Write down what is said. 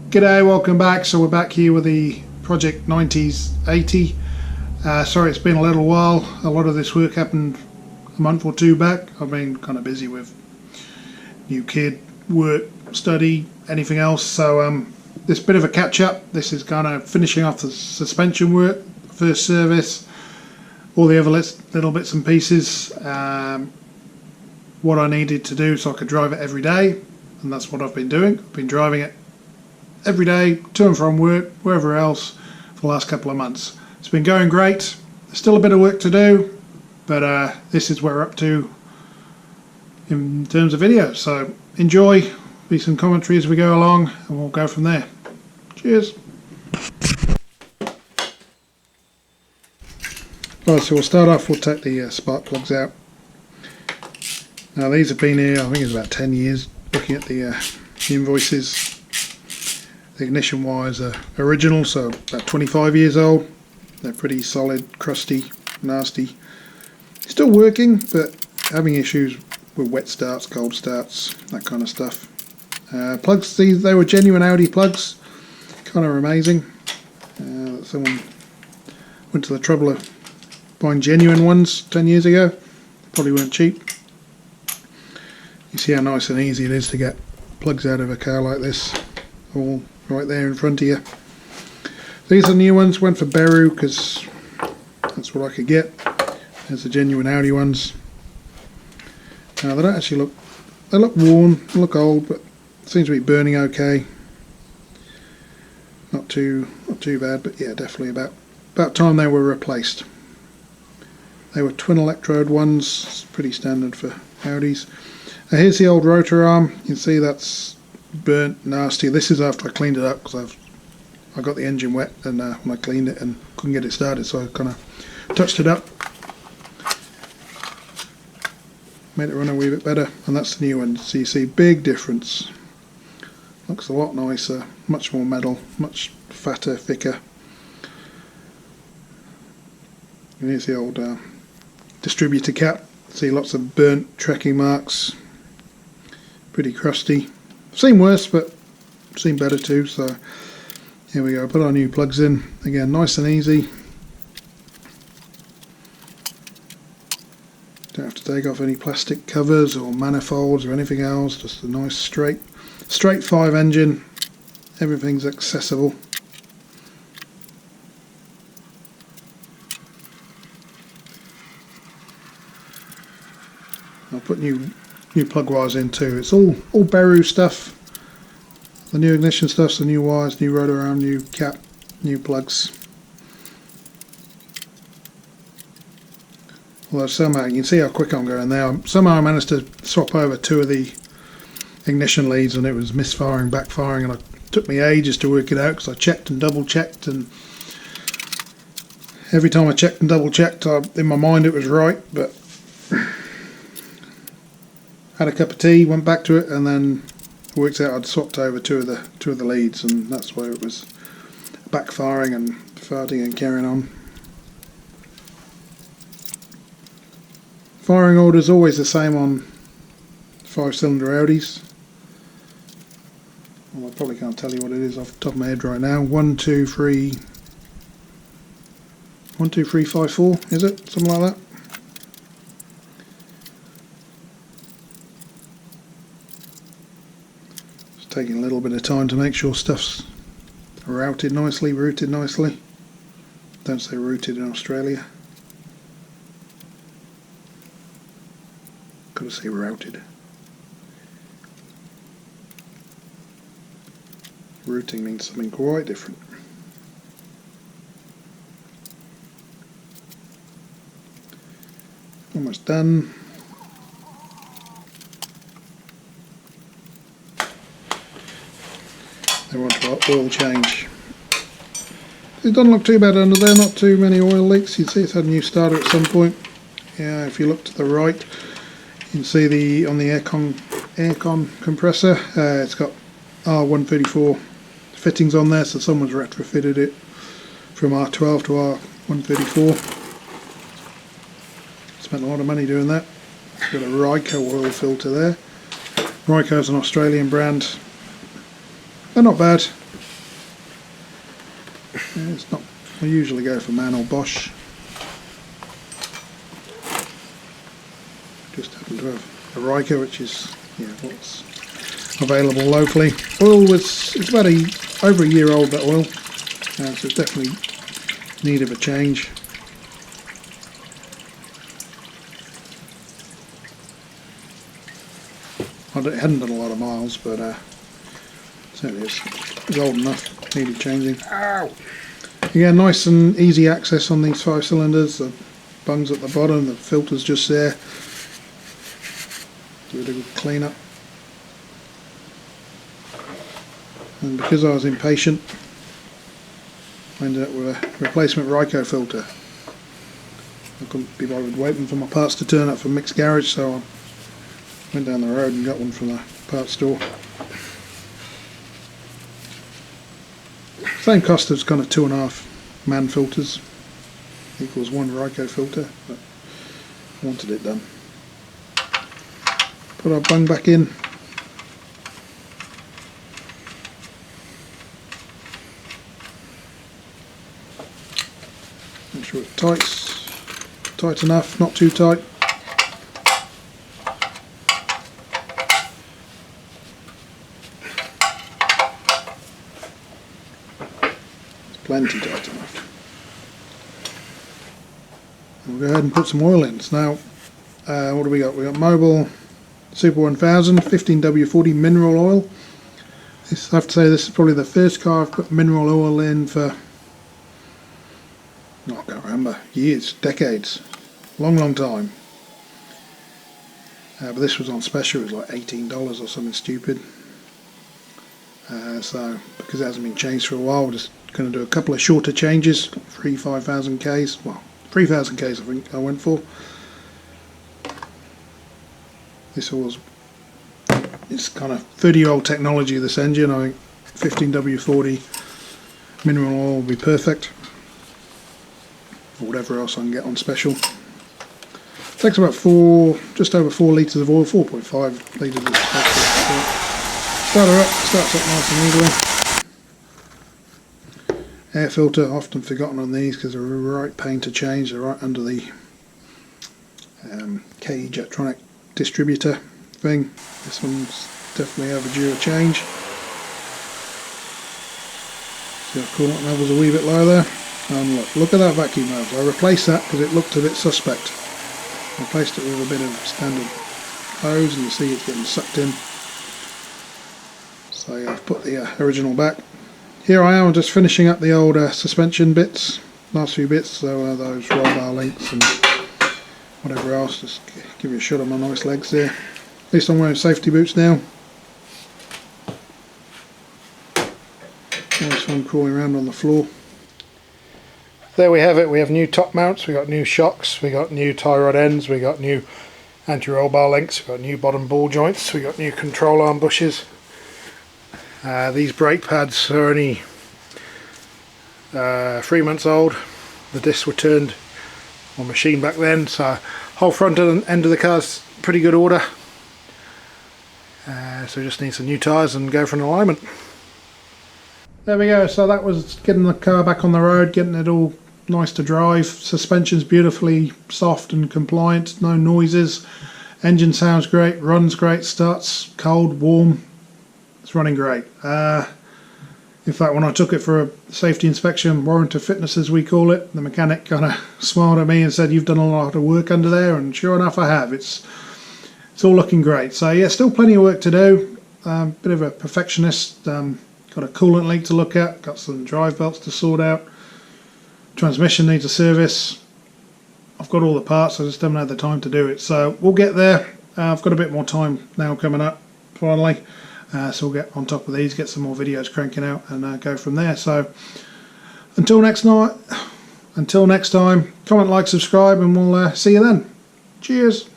G'day, welcome back. So we're back here with the Project 90s 80. Sorry it's been a little while. A lot of this work happened a month or two back. I've been kind of busy with new kid, work, study, anything else. So this bit of a catch up. This is kind of finishing off the suspension work, first service, all the other little bits and pieces. What I needed to do so I could drive it every day, and that's what I've been doing. I've been driving it every day to and from work, wherever else, for the last couple of months. It's been going great. There's still a bit of work to do, but this is where we're up to in terms of videos. So enjoy, be some commentary as we go along, and we'll go from there. Cheers. Right, so we'll start off, we'll take the spark plugs out. Now these have been here, I think it's about 10 years, looking at the invoices. The ignition wires are original, so about 25 years old. They're pretty solid, crusty, nasty. Still working, but having issues with wet starts, cold starts, that kind of stuff. Plugs, they were genuine Audi plugs, kind of amazing. Someone went to the trouble of buying genuine ones 10 years ago. Probably weren't cheap. You see how nice and easy it is to get plugs out of a car like this, all right there in front of you. These are new ones, went for Beru because that's what I could get. There's the genuine Audi ones. Now they don't actually look, they look worn, they look old, but seems to be burning okay. Not too bad, but yeah, definitely about time they were replaced. They were twin electrode ones, pretty standard for Audis. Now here's the old rotor arm. You can see that's burnt, nasty. This is after I cleaned it up because I got the engine wet and when I cleaned it and couldn't get it started, so I kind of touched it up, made it run a wee bit better, and that's the new one. So you see big difference. Looks a lot nicer, much more metal, much fatter, thicker. And here's the old distributor cap. See lots of burnt trekking marks. Pretty crusty. Seen worse, but seen better too. So here we go. Put our new plugs in again, nice and easy. Don't have to take off any plastic covers or manifolds or anything else. Just a nice straight 5 engine. Everything's accessible. I'll put new plug wires in too. It's all Beru stuff. The new ignition stuff's the new wires, new rotor arm, new cap, new plugs. Although somehow, you can see how quick I'm going now. Somehow I managed to swap over 2 of the ignition leads and it was misfiring, backfiring, and it took me ages to work it out because I checked and double checked, and every time I checked and double checked, in my mind it was right, but had a cup of tea, went back to it, and then it worked out I'd swapped over two of the leads, and that's why it was backfiring and farting and carrying on. Firing order is always the same on 5-cylinder Audis. Well, I probably can't tell you what it is off the top of my head right now. 1, 2, 3, 1, 2, 3, 5, 4, is it? Something like that. Taking a little bit of time to make sure stuff's routed nicely, rooted nicely. Don't say rooted in Australia. Gotta say routed. Routing means something quite different. Almost done. They want our oil change. It doesn't look too bad under there, not too many oil leaks. You can see it's had a new starter at some point. Yeah, if you look to the right, you can see on the aircon compressor, it's got R134 fittings on there, so someone's retrofitted it from R12 to R134. Spent a lot of money doing that. It's got a Ryco oil filter there. Ryco's an Australian brand. They're not bad. I usually go for MAN or Bosch. Just happen to have a Riker, which is what's available locally. It's about over a year old, that oil, so it's definitely in need of a change. It hadn't done a lot of miles, but certainly it's old enough, needed changing. Ow! Again, nice and easy access on these 5 cylinders. The bungs at the bottom, the filter's just there. Do a little clean up. And because I was impatient, I ended up with a replacement Ryco filter. I couldn't be bothered waiting for my parts to turn up from Mixed Garage, so I went down the road and got one from the parts store. Same cost as kind of 2.5 MAN filters, equals 1 Ryco filter, but I wanted it done. Put our bung back in. Make sure it's tight enough, not too tight. Plenty tight enough. We'll go ahead and put some oil in. So now, what do we got? We got Mobil Super 1000 15W40 mineral oil. I have to say this is probably the first car I've put mineral oil in for, I can't remember, years, decades, long time. But this was on special, it was like $18 or something stupid. So because it hasn't been changed for a while, we're just going to do a couple of shorter changes, 5,000 Ks, well 3,000 Ks I think I went for. This oil's, it's kind of 30-year-old technology, this engine. I think 15W40 mineral oil will be perfect, or whatever else I can get on special. Takes about just over 4 litres of oil, 4.5 litres of special. Start her up, starts up nice and easily. Air filter, often forgotten on these because they're a right pain to change. They're right under the Badgertronix distributor thing. This one's definitely overdue a change. See our coolant levels a wee bit low there. And look at that vacuum valve. I replaced that because it looked a bit suspect. I replaced it with a bit of standard hose, and you see it's getting sucked in. So yeah, I've put the original back. Here I am just finishing up the old suspension bits, last few bits, so those roll bar links and whatever else. Just give you a shot of my nice legs there. At least I'm wearing safety boots now. Nice fun crawling around on the floor. There we have it. We have new top mounts, we got new shocks, we got new tie rod ends, we got new anti-roll bar links, we got new bottom ball joints, we got new control arm bushes. These brake pads are only 3 months old. The discs were turned on machine back then, so whole front and end of the car's pretty good order. So just need some new tyres and go for an alignment. There we go, so that was getting the car back on the road, getting it all nice to drive. Suspension's beautifully soft and compliant, no noises. Engine sounds great, runs great, starts cold, warm. It's running great. In fact, when I took it for a safety inspection, warrant of fitness as we call it, the mechanic kind of smiled at me and said, "You've done a lot of work under there," and sure enough I have. It's all looking great. So yeah, still plenty of work to do. Bit of a perfectionist. Got a coolant leak to look at, got some drive belts to sort out. Transmission needs a service. I've got all the parts, I just haven't had the time to do it. So we'll get there. I've got a bit more time now coming up, finally. So we'll get on top of these, get some more videos cranking out, and go from there. So until next time, comment, like, subscribe, and we'll see you then. Cheers.